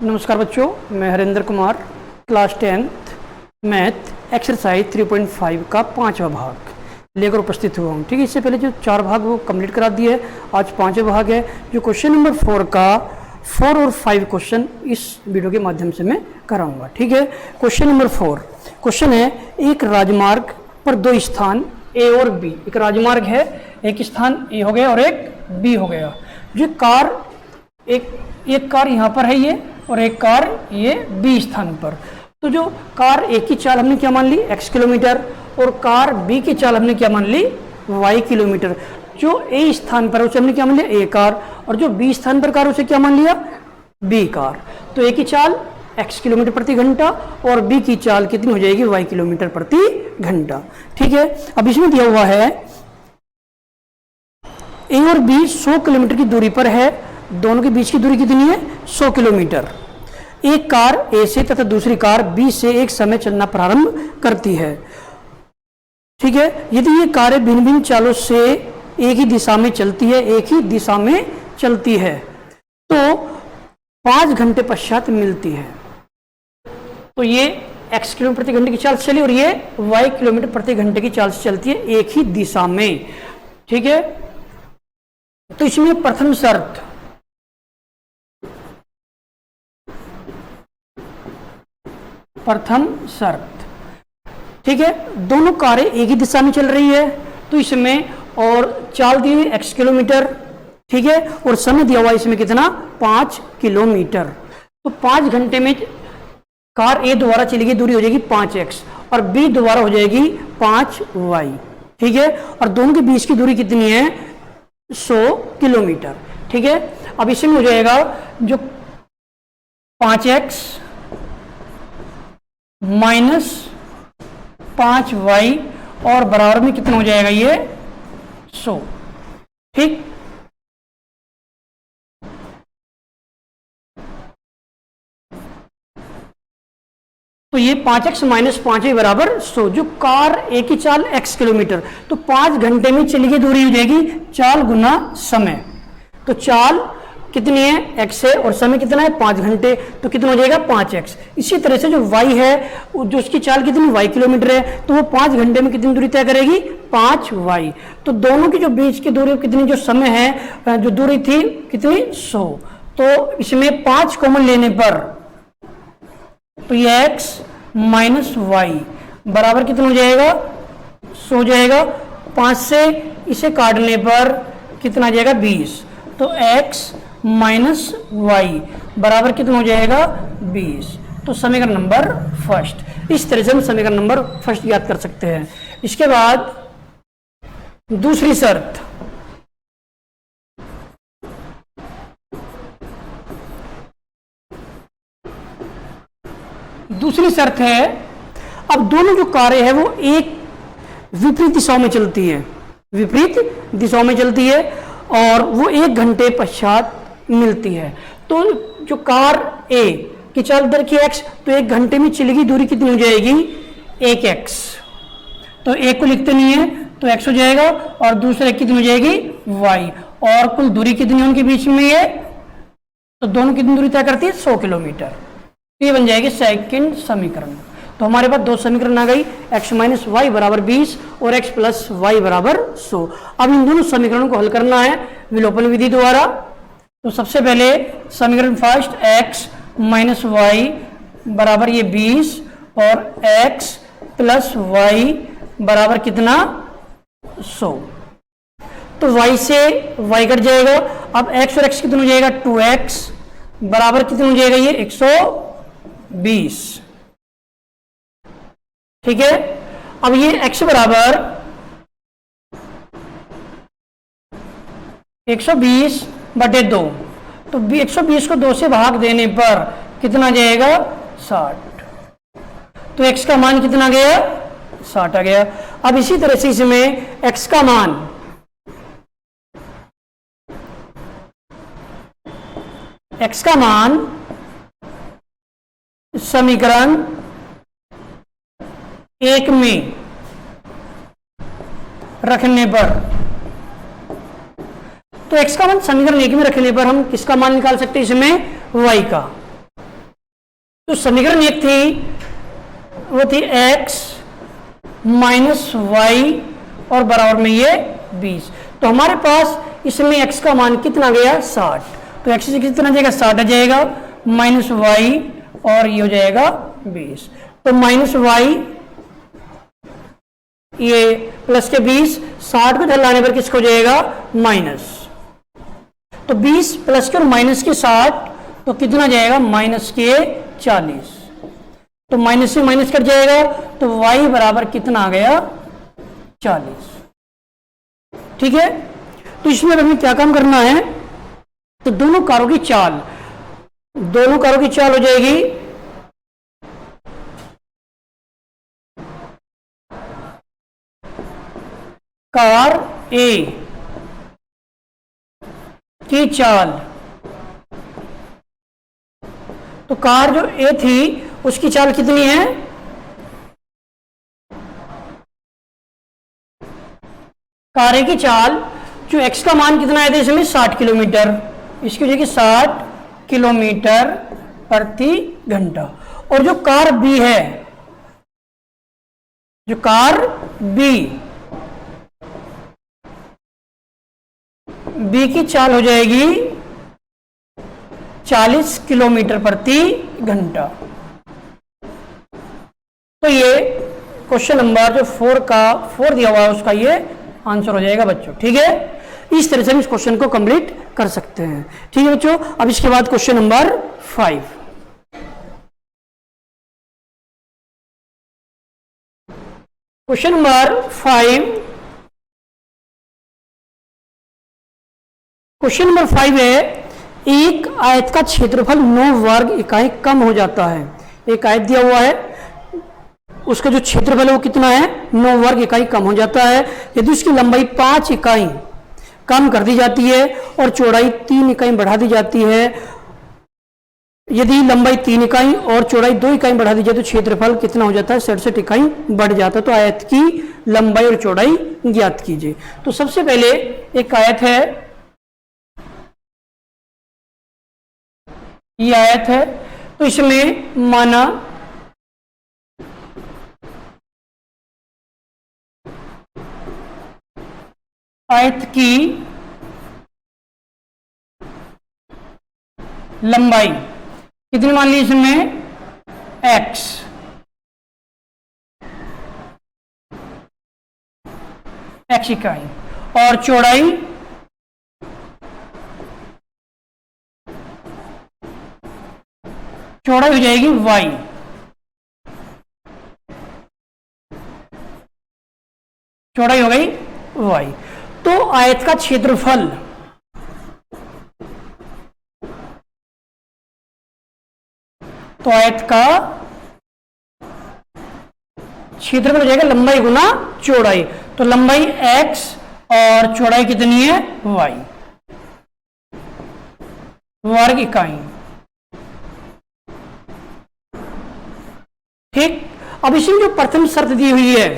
नमस्कार बच्चों, मैं Harendra Kumar class 10th math exercise 3.5 का 5वां भाग लेकर उपस्थित हुआ हूँ। ठीक है, इससे पहले जो 4 भाग वो कंप्लीट करा दिए है, आज 5वां भाग है। जो क्वेश्चन नंबर 4 का 4 और 5 क्वेश्चन इस वीडियो के माध्यम से मैं कराऊंगा। ठीक है, क्वेश्चन नंबर 4 क्वेश्चन है, एक राजमार्ग पर 2 स्थान ए और बी। एक राजमार्ग है, एक स्थान ए हो गया और एक बी हो गया। जो कार एक कार यहाँ पर है ये, और एक कार ये बी स्थान पर। तो जो कार ए की चाल हमने क्या मान ली, x किलोमीटर, और कार बी की चाल हमने क्या मान ली, y किलोमीटर। जो ए स्थान पर उसे हमने क्या मान लिया, ए कार, और जो बी स्थान पर कार उसे क्या मान लिया, बी कार। तो ए की चाल x किलोमीटर प्रति घंटा और बी की चाल कितनी हो जाएगी, y किलोमीटर प्रति घंटा। ठीक है, अब इसमें दिया हुआ है ए और बी 100 किलोमीटर की दूरी पर है। दोनों के बीच की दूरी कितनी है, 100 किलोमीटर। एक कार ए से तथा दूसरी कार बी से एक समय चलना प्रारंभ करती है। ठीक है, यदि ये कारें भिन्न भिन्न चालों से एक ही दिशा में चलती है, तो 5 घंटे पश्चात मिलती है। तो ये x किलोमीटर प्रति घंटे की चाल से चली और ये y किलोमीटर प्रति घंटे की चाल से चलती है एक ही दिशा में। ठीक है, तो इसमें प्रथम शर्त, ठीक है, दोनों कारें एक ही दिशा में चल रही है। तो इसमें और चाल दी हुई x किलोमीटर, ठीक है, और समय दिया हुआ इसमें कितना, 5 किलोमीटर। तो 5 घंटे में कार ए द्वारा चली गई दूरी हो जाएगी 5x और बी द्वारा हो जाएगी 5y। ठीक है, और दोनों के बीच की दूरी कितनी है, 100 किलोमीटर। ठीक है, अब इसमें हो जाएगा जो 5x माइनस 5y और बराबर में कितना हो जाएगा, ये 100। ठीक, तो ये 5x माइनस 5y बराबर 100। जो कार ए की चाल x किलोमीटर, तो 5 घंटे में चली गई दूरी हो जाएगी चाल गुना समय। तो चाल कितनी है, x है, और समय कितना है, 5 घंटे, तो कितना हो जाएगा, 5x। इसी तरह से जो y है, जो उसकी चाल कितनी y किलोमीटर है, तो वो 5 घंटे में कितनी दूरी तय करेगी, 5y। तो दोनों की जो बीच की दूरी कितनी, जो समय है, जो दूरी थी कितनी, 100। तो इसमें 5 कॉमन लेने पर तो ये x माइनस y बराबर कितना हो जाएगा, 100 हो जाएगा। 5 से इसे काटने पर कितना आ जाएगा, 20। तो x माइनस y बराबर कितना हो जाएगा, 20। तो समीकरण नंबर फर्स्ट। इस तरह से हम समीकरण नंबर फर्स्ट याद कर सकते हैं। इसके बाद दूसरी शर्त, है, अब दोनों जो कारें हैं वो एक विपरीत दिशाओं में चलती है, और वो 1 घंटे पश्चात मिलती है। तो जो कार ए की चाल दर की x, तो 1 घंटे में चली गई दूरी कितनी हो जाएगी, 1x। तो एक को लिखते नहीं है, तो x हो जाएगा, और दूसरा कितनी हो जाएगी, y। और कुल दूरी कितनी है उनके बीच में ये, तो दोनों कितनी दूरी तय करती है, 100 किलोमीटर। ये बन जाएगी सेकंड समीकरण। तो हमारे पास 2 समीकरण आ गई, x माइनस वाई बराबर 20 और x प्लस वाई बराबर 100। अब इन दोनों समीकरणों को हल करना है विलोपन विधि द्वारा। तो सबसे पहले समीकरण फर्स्ट, x माइनस वाई बराबर ये 20 और x प्लस वाई बराबर कितना, 100। तो y से y कट जाएगा। अब x और x कितना हो जाएगा, 2x बराबर कितना हो जाएगा, ये 120। ठीक है, अब ये x बराबर 120/2, तो 120 को 2 से भाग देने पर कितना जाएगा, 60। तो x का मान कितना गया, 60 आ गया। अब इसी तरह से इसमें x का मान समीकरण 1 में रखने पर, तो x का मान समीकरण 1 में रखने पर हम किसका मान निकाल सकते हैं, इसमें y का। तो समीकरण एक थी, वो थी x माइनस वाई और बराबर में ये 20। तो हमारे पास इसमें x का मान कितना गया 60, तो x से कितना जाएगा 60 आ जाएगा, माइनस वाई और ये हो जाएगा 20। तो माइनस वाई ये प्लस के 20, 60 को लाने पर किसको जाएगा माइनस, तो 20 प्लस के और माइनस के 60, तो कितना जाएगा माइनस के 40। तो माइनस से माइनस कट जाएगा, तो y बराबर कितना आ गया 40। ठीक है, तो इसमें हमें क्या काम करना है, तो दोनों कारों की चाल हो जाएगी कार A की चाल। तो कार जो A थी उसकी चाल कितनी है, कार A की चाल जो x का मान कितना आया था इसमें 60 किलोमीटर, इसकी वजह की 60 किलोमीटर प्रति घंटा। और जो कार B है, जो कार B की चाल हो जाएगी 40 किलोमीटर प्रति घंटा। तो ये क्वेश्चन नंबर जो 4 दिया हुआ है उसका ये आंसर हो जाएगा बच्चों। ठीक है, इस तरह से हम इस क्वेश्चन को कंप्लीट कर सकते हैं। ठीक है बच्चों, अब इसके बाद question number 5। Question number 5, question number 5 है, एक आयत का क्षेत्रफल 9 वर्ग इकाई कम हो जाता है। एक आयत दिया हुआ है, उसका जो क्षेत्रफल है वो कितना है 9 वर्ग इकाई कम हो जाता है। यदि उसकी लंबाई 5 इकाई कम कर दी जाती है और चौड़ाई 3 इकाई बढ़ा दी जाती है, यदि लंबाई 3 इकाई और चौड़ाई 2 इकाई बढ़ा दी जाए तो क्षेत्रफल कितना हो जाता है 67 इकाई बढ़ जाता है। तो आयत की लंबाई और चौड़ाई ज्ञात कीजिए। तो सबसे पहले एक आयत है, ये आयत है, तो इसमें माना आयत की लंबाई कितनी मान ली इसमें x, x इकाई, और चौड़ाई हो जाएगी y, चौड़ाई हो गई y। तो आयत का क्षेत्रफल हो जाएगा लंबाई गुना चौड़ाई। तो लंबाई x और चौड़ाई कितनी है y, वर्ग इकाई। ठीक, अब इसमें जो प्रथम शर्त दी हुई है,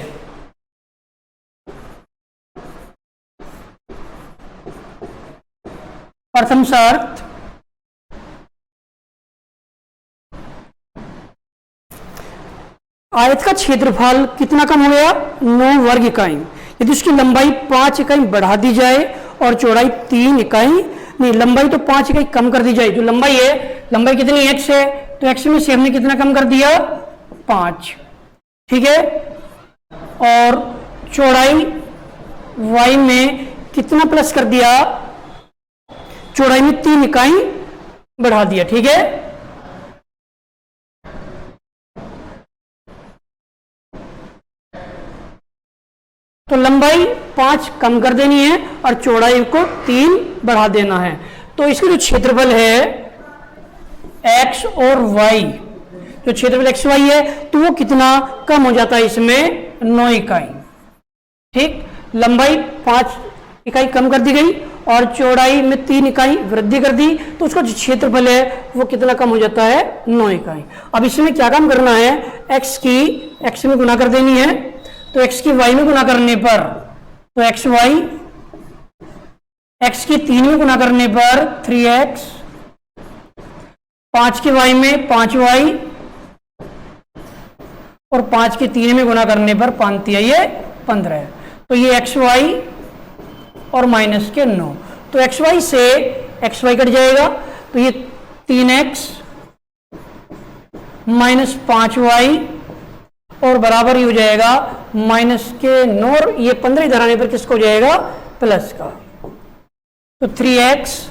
प्रथम शर्त आयत का क्षेत्रफल कितना कम हो गया 9 वर्ग इकाई। यदि उसकी लंबाई 5 इकाई बढ़ा दी जाए और चौड़ाई 3 इकाई, नहीं लंबाई तो 5 इकाई कम कर दी जाए। जो लंबाई है, लंबाई कितनी x है, तो x में से हमने कितना कम कर दिया 5। ठीक है, और चौड़ाई y में कितना प्लस कर दिया, चौड़ाई में 3 इकाई बढ़ा दिया। ठीक है, तो लंबाई 5 कम कर देनी है और चौड़ाई को 3 बढ़ा देना है। तो इसका जो क्षेत्रफल है x और y, जो क्षेत्रफल x y है, तो वो कितना कम हो जाता है इसमें 9 इकाई। ठीक, लंबाई 5 इकाई कम कर दी गई और चौड़ाई में 3 इकाई वृद्धि कर दी, तो उसका जो क्षेत्रफल है वो कितना कम हो जाता है 9 इकाई। अब इसमें क्या काम करना है, x की x में गुना कर देनी है, तो x की y में गुना करने पर तो xy, x की 3 में गुना करने पर 3x, 5 के y में 5y और 5 के 3 में गुना करने पर 5 तिया ये 15। तो ये XY और माइनस के 9, तो XY से XY कट जाएगा, तो ये 3x माइनस 5y और बराबर ही हो जाएगा माइनस के 9, और ये 15 इधर आने पर किसको हो जाएगा, प्लस का। तो 3x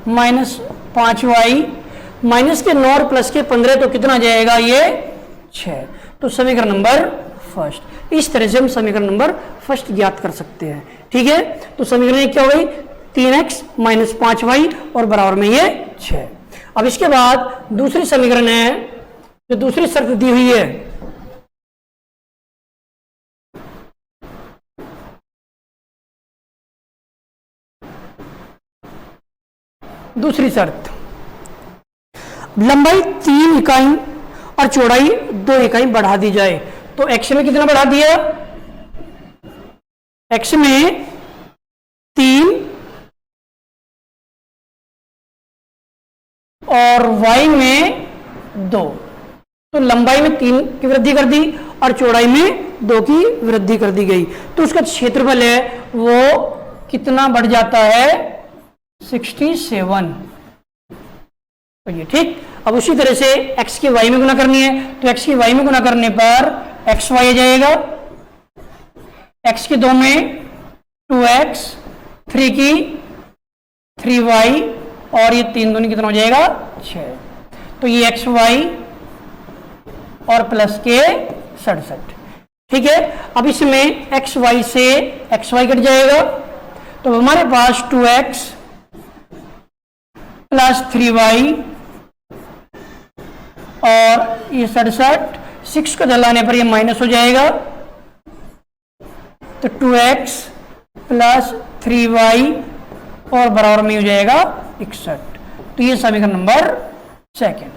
माइनस 5y माइनस के 9 और प्लस के 15, तो कितना जाएगा ये 6। तो समीकरण नंबर फर्स्ट, इस तरह से हम समीकरण नंबर फर्स्ट ज्ञात कर सकते हैं। ठीक है, तो समीकरण क्या हो गई, 3x माइनस 5y और बराबर में ये 6। अब इसके बाद दूसरी समीकरण है, जो दूसरी शर्त दी हुई है, दूसरी शर्त, लंबाई 3 इकाई और चौड़ाई 2 इकाई बढ़ा दी जाए। तो x में कितना बढ़ा दिया, x में 3 और y में 2, तो लंबाई में 3 की वृद्धि कर दी और चौड़ाई में 2 की वृद्धि कर दी गई। तो उसका क्षेत्रफल है वो कितना बढ़ जाता है, 67। तो ये ठीक। अब उसी तरह से x की y में गुना करनी है, तो x की y में गुना करने पर xy आ जाएगा, x की 2 में 2x, 3 की 3y और ये 3 दूनी कितना हो जाएगा 6। तो ये xy और प्लस के 67। ठीक है, अब इसमें xy से xy कट जाएगा, तो हमारे पास 2x प्लस 3y और ये 67, 6 को जलाने पर ये माइनस हो जाएगा, तो 2x प्लस 3y और बराबर में हो जाएगा 61। तो ये समीकरण नंबर सेकंड।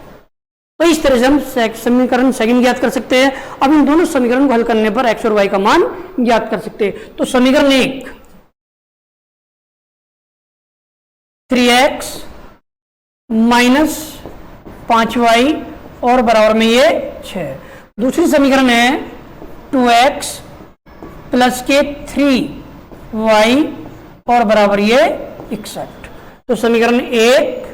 तो इस तरह से हम समीकरण सेकंड ज्ञात कर सकते हैं। अब इन दोनों समीकरण को हल करने पर x और y का मान ज्ञात कर सकते हैं। तो समीकरण 1, 3x माइनस 5y और बराबर में ये 6। दूसरी समीकरण है 2x प्लस के 3y और बराबर ये 61। तो समीकरण 1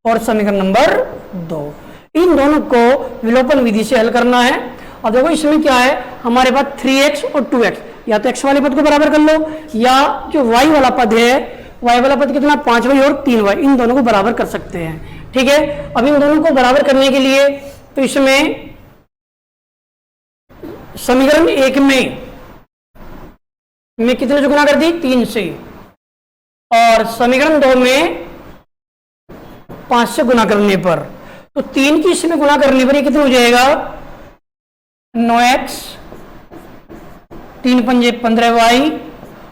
और समीकरण नंबर 2, इन दोनों को विलोपन विधि से हल करना है। अब देखो इसमें क्या है, हमारे पास 3x और 2x, या तो x वाले पद को बराबर कर लो, या जो y वाला पद है, y वाला पद कितना 5y और 3y, इन दोनों को बराबर कर सकते हैं। ठीक है, अब इन दोनों को बराबर करने के लिए तो इसमें समीकरण 1 में कितने से गुना कर दी, 3 से, और समीकरण 2 में 5 से गुना करने पर, तो 3 की इसमें गुना करने पर ये कितना हो जाएगा 9x, 3 पंजे 15y,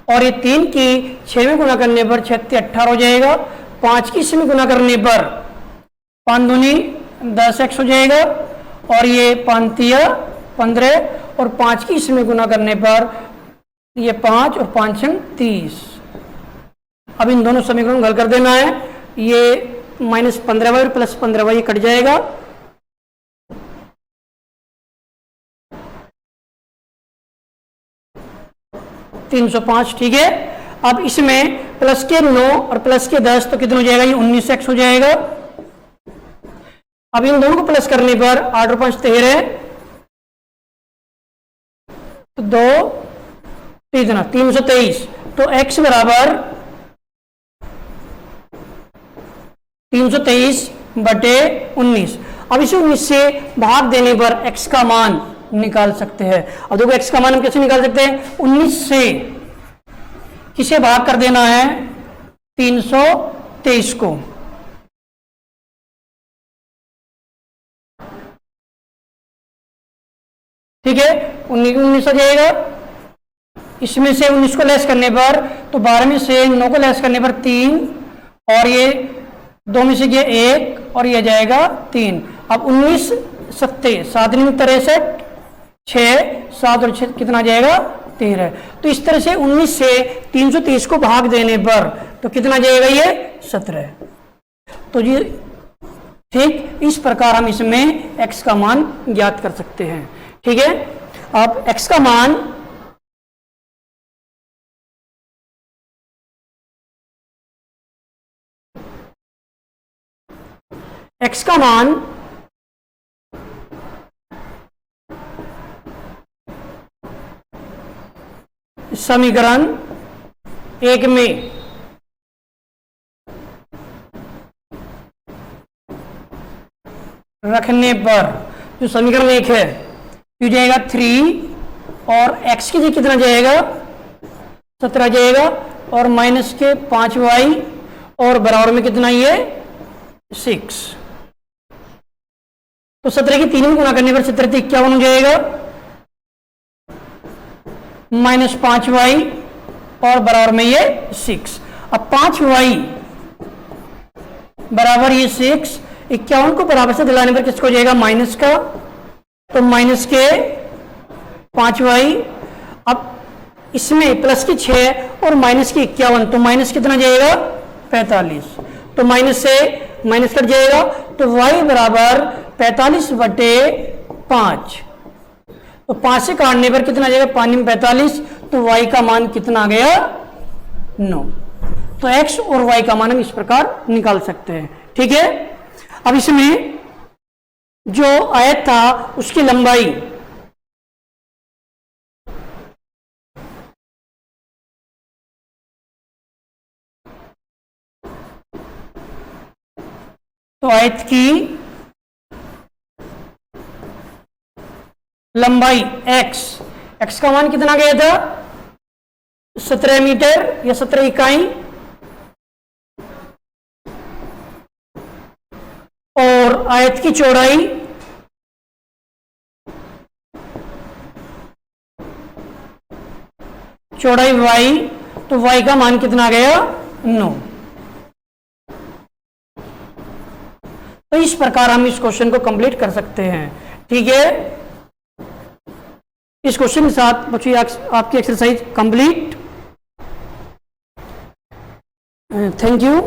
और ये 3 की 6 में गुना करने पर 6 18 हो जाएगा। 5 की इसमें गुना करने पर 5 दूनी 10x हो जाएगा, और ये 5 तिया 15, और 5 की इसमें गुना करने पर ये 5 और 5 30। अब इन दोनों समीकरणों को हल कर देना है। ये माइनस 15y और प्लस 15y कट जाएगा, $305। ठीक है, अब इसमें प्लस के 9 और प्लस के 10, तो कितना हो जाएगा, ये 19x हो जाएगा। अब इन दोनों को प्लस करने पर 8 और 5 13, तो 2 323। तो x बराबर 323/19। अब इसे 19 से भाग देने पर x का मान निकाल सकते हैं। अब देखो x का मान हम कैसे निकाल सकते हैं, 19 से किसे भाग कर देना है, 323 को। ठीक है, 19 आ जाएगा। इसमें से 19 को लेस करने पर, तो 12 में से 9 को लेस करने पर 3, और ये 2 में से ये 1 और ये जाएगा 3। अब 19 7 7 63, 6 7 और 6 कितना जाएगा 13। तो इस तरह से 19 से 323 को भाग देने पर तो कितना जाएगा, ये 17। तो ये ठीक, इस प्रकार हम इसमें x का मान ज्ञात कर सकते हैं। ठीक है, अब x का मान समीकरण 1 में रखने पर जो समीकरण 1 है ये जाएगा 3 और x की जगह कितना जाएगा 17 जाएगा और माइनस के 5y और बराबर में कितना ये 6। तो 17 की 3 में गुना करने पर 17 से 51 हो जाएगा माइनस 5y और बराबर में ये 6। अब 5y बराबर ये 6, 51 को बराबर से दिलाने पर किसको जाएगा माइनस का, तो माइनस के 5y। अब इसमें प्लस की 6 और माइनस की 51, तो माइनस कितना जाएगा 45, तो माइनस से माइनस कट जाएगा, तो y बराबर 45/5। तो 5 से काटने पर कितना जाएगा 5 में 45, तो y का मान कितना आ गया 9। तो x और y का मान हम इस प्रकार निकाल सकते हैं। ठीक है, अब इसमें जो आयत था उसकी लंबाई तो आयत की लंबाई x का मान कितना गया था 17 मीटर या 17 इकाई, और आयत की चौड़ाई y, तो y का मान कितना गया 9। तो इस प्रकार हम इस क्वेश्चन को कंप्लीट कर सकते हैं। ठीक है, इस क्वेश्चन के साथ बच्चों आपकी एक्सरसाइज कंप्लीट। Thank you.